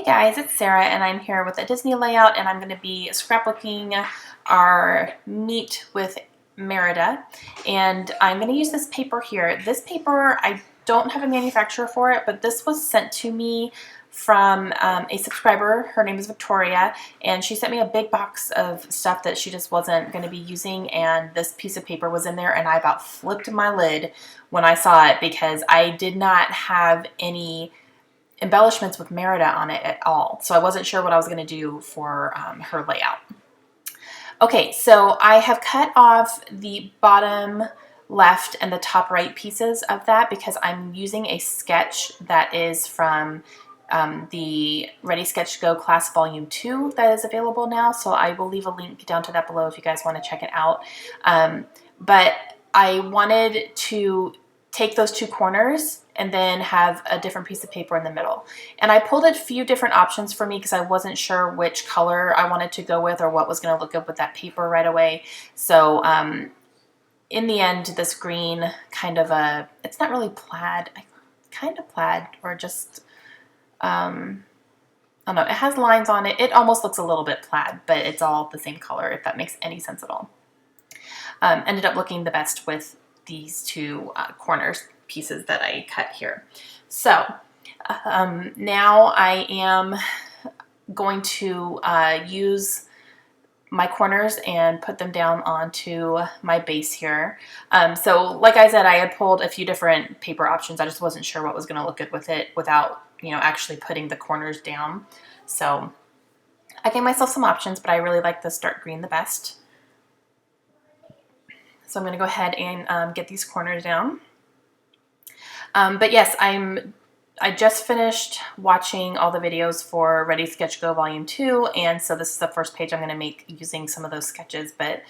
Hey guys, it's Sarah and I'm here with a Disney layout and I'm going to be scrapbooking our meet with Merida, and I'm going to use this paper here. This paper, I don't have a manufacturer for it, but this was sent to me from a subscriber. Her name is Victoria, and she sent me a big box of stuff that she just wasn't going to be using, and this piece of paper was in there and I about flipped my lid when I saw it because I did not have any embellishments with Merida on it at all. So I wasn't sure what I was going to do for her layout. Okay, so I have cut off the bottom left and the top right pieces of that because I'm using a sketch that is from the Ready Sketch Go class volume 2 that is available now. So I will leave a link down to that below if you guys want to check it out. But I wanted to take those two corners and then have a different piece of paper in the middle. And I pulled a few different options for me because I wasn't sure which color I wanted to go with or what was going to look good with that paper right away. So in the end, this green kind of it's not really plaid, kind of plaid, or just, I don't know, it has lines on it. It almost looks a little bit plaid, but it's all the same color, if that makes any sense at all. Ended up looking the best with these two corners pieces that I cut here. So now I am going to use my corners and put them down onto my base here. So like I said, I had pulled a few different paper options. I just wasn't sure what was going to look good with it without, you know, actually putting the corners down. So I gave myself some options, but I really like this dark green the best. So I'm going to go ahead and get these corners down. But yes, I just finished watching all the videos for Ready Sketch Go Volume 2, and so this is the first page I'm going to make using some of those sketches, but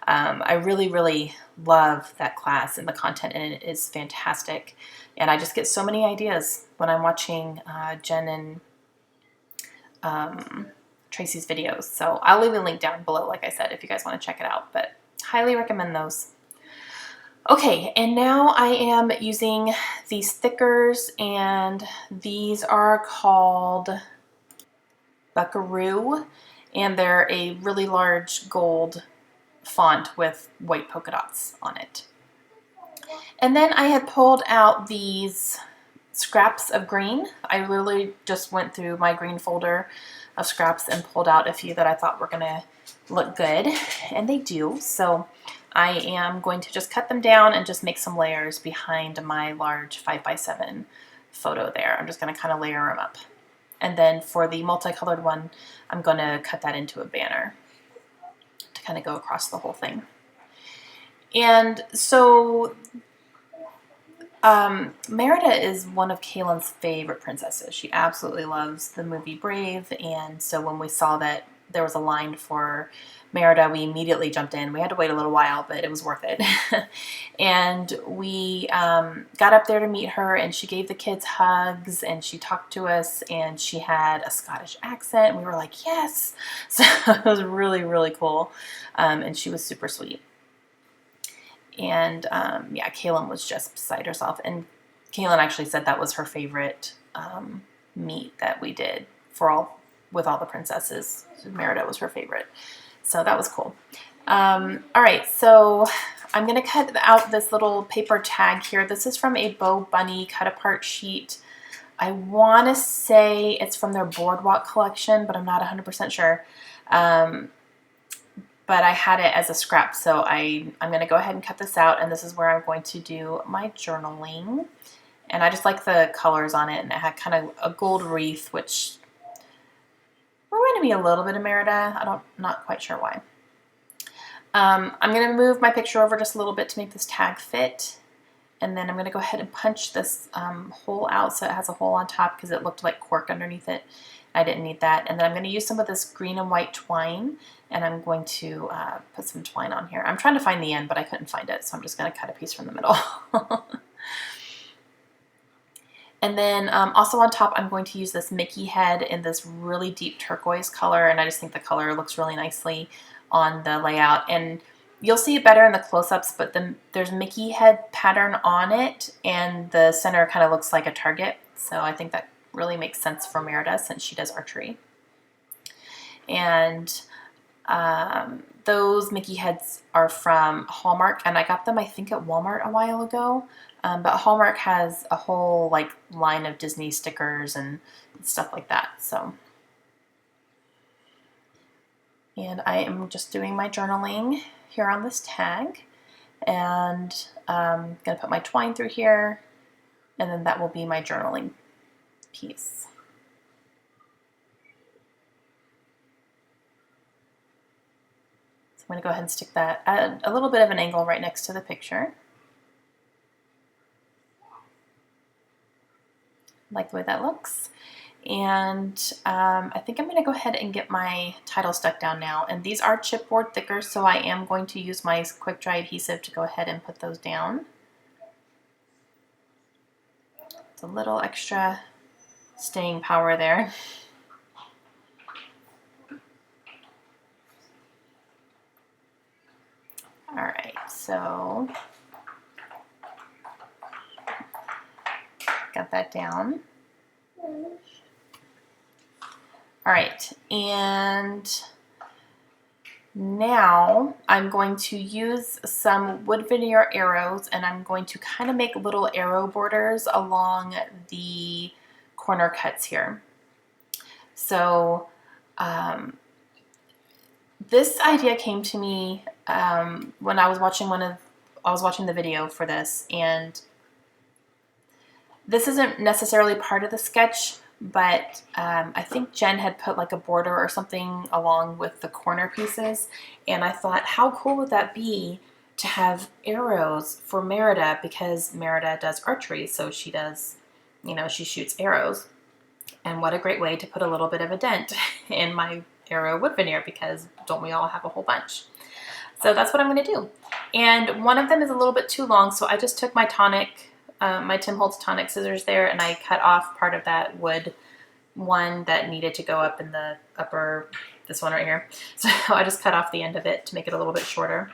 I really, really love that class, and the content in it is fantastic, and I just get so many ideas when I'm watching Jen and Tracy's videos. So I'll leave a link down below, like I said, if you guys want to check it out, but highly recommend those. Okay, and now I am using these thickers, and these are called Buckaroo, and they're a really large gold font with white polka dots on it. And then I had pulled out these scraps of green. I literally just went through my green folder of scraps and pulled out a few that I thought were going to look good, and they do. So I am going to just cut them down and just make some layers behind my large 5x7 photo there. I'm just going to kind of layer them up. And then for the multicolored one, I'm going to cut that into a banner to kind of go across the whole thing. And so Merida is one of Kaylin's favorite princesses. She absolutely loves the movie Brave, and so when we saw that there was a line for Merida, we immediately jumped in. We had to wait a little while, but it was worth it. And we got up there to meet her, and she gave the kids hugs, and she talked to us, and she had a Scottish accent, and we were like, yes! So it was really, really cool, and she was super sweet. And yeah, Kaylin was just beside herself, and Kaylin actually said that was her favorite meet that we did with all the princesses. Merida was her favorite. So that was cool. All right, so I'm going to cut out this little paper tag here. This is from a Bo Bunny cut-apart sheet. I want to say it's from their Boardwalk collection, but I'm not 100% sure. But I had it as a scrap, so I'm going to go ahead and cut this out, and this is where I'm going to do my journaling. And I just like the colors on it, and it had kind of a gold wreath, which reminded me a little bit of Merida. I'm not quite sure why. I'm going to move my picture over just a little bit to make this tag fit, and then I'm going to go ahead and punch this hole out so it has a hole on top because it looked like cork underneath it. I didn't need that. And then I'm going to use some of this green and white twine, and I'm going to put some twine on here. I'm trying to find the end, but I couldn't find it, so I'm just going to cut a piece from the middle. And then also on top, I'm going to use this Mickey head in this really deep turquoise color, and I just think the color looks really nicely on the layout. And you'll see it better in the close-ups, but there's Mickey head pattern on it, and the center kind of looks like a target. So I think that really makes sense for Merida since she does archery. And those Mickey heads are from Hallmark, and I got them I think at Walmart a while ago. But Hallmark has a whole like line of Disney stickers and stuff like that. So, and I am just doing my journaling here on this tag, and I'm gonna put my twine through here, and then that will be my journaling piece. So I'm gonna go ahead and stick that at a little bit of an angle right next to the picture. Like the way that looks. And I think I'm going to go ahead and get my title stuck down now. And these are chipboard thicker, so I am going to use my quick dry adhesive to go ahead and put those down. It's a little extra staying power there. All right, so got that down. All right, and now I'm going to use some wood veneer arrows, and I'm going to kind of make little arrow borders along the corner cuts here. So this idea came to me when I was watching the video for this, and this isn't necessarily part of the sketch, but I think Jen had put like a border or something along with the corner pieces, and I thought, how cool would that be to have arrows for Merida, because Merida does archery, so she does, you know, she shoots arrows, and what a great way to put a little bit of a dent in my arrow wood veneer, because don't we all have a whole bunch? So that's what I'm going to do. And one of them is a little bit too long, so I just took my my Tim Holtz tonic scissors there, and I cut off part of that wood one that needed to go up in the upper, this one right here. So I just cut off the end of it to make it a little bit shorter.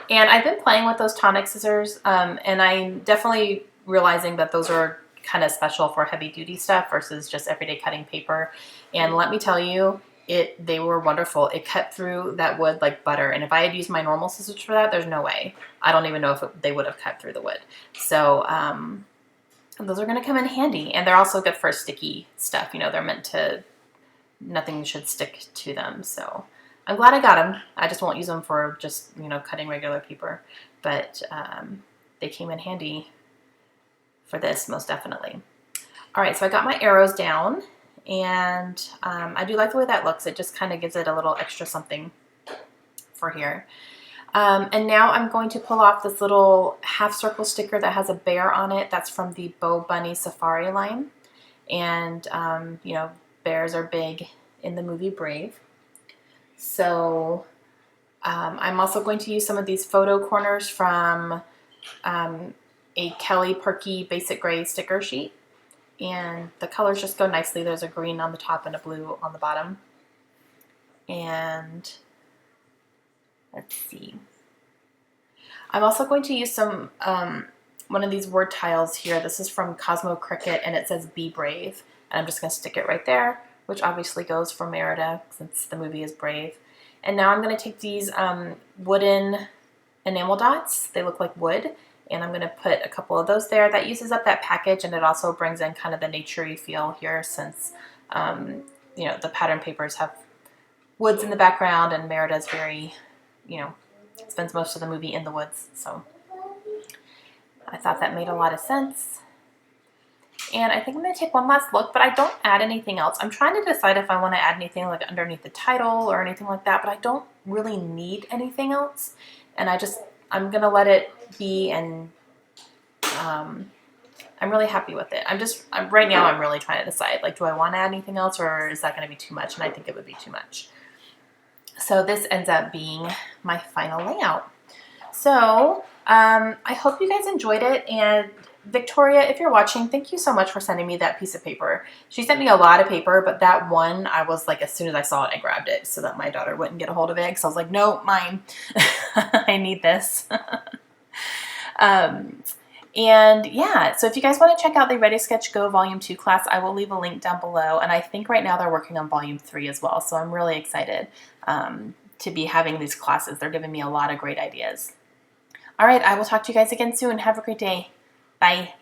And I've been playing with those tonic scissors, and I'm definitely realizing that those are kind of special for heavy duty stuff versus just everyday cutting paper. And let me tell you, they were wonderful. It cut through that wood like butter. And if I had used my normal scissors for that, there's no way. I don't even know if they would have cut through the wood. So those are going to come in handy. And they're also good for sticky stuff. You know, they're meant to, nothing should stick to them. So I'm glad I got them. I just won't use them for just, you know, cutting regular paper. But they came in handy for this, most definitely. All right, so I got my arrows down. And I do like the way that looks. It just kind of gives it a little extra something for here. And now I'm going to pull off this little half circle sticker that has a bear on it. That's from the Bo Bunny Safari line. And, you know, bears are big in the movie Brave. So I'm also going to use some of these photo corners from a Kelly Perky Basic Gray sticker sheet. And the colors just go nicely. There's a green on the top and a blue on the bottom. And let's see. I'm also going to use some one of these word tiles here. This is from Cosmo Cricket, and it says "Be Brave." And I'm just going to stick it right there, which obviously goes for Merida since the movie is Brave. And now I'm going to take these wooden enamel dots. They look like wood. And I'm going to put a couple of those there. That uses up that package, and it also brings in kind of the nature-y feel here since, you know, the pattern papers have woods in the background, and Merida's very, you know, spends most of the movie in the woods. So I thought that made a lot of sense. And I think I'm going to take one last look, but I don't add anything else. I'm trying to decide if I want to add anything like underneath the title or anything like that, but I don't really need anything else. And I'm going to let it be, and I'm really happy with it. Right now I'm really trying to decide, like, do I want to add anything else, or is that going to be too much? And I think it would be too much. So this ends up being my final layout. So I hope you guys enjoyed it, and Victoria, if you're watching, thank you so much for sending me that piece of paper. She sent me a lot of paper, but that one, I was like, as soon as I saw it, I grabbed it so that my daughter wouldn't get a hold of it, because I was like, no, mine. I need this. And yeah, so if you guys want to check out the Ready Sketch Go Volume 2 class, I will leave a link down below. And I think right now they're working on Volume 3 as well. So I'm really excited to be having these classes. They're giving me a lot of great ideas. All right, I will talk to you guys again soon. Have a great day. Bye.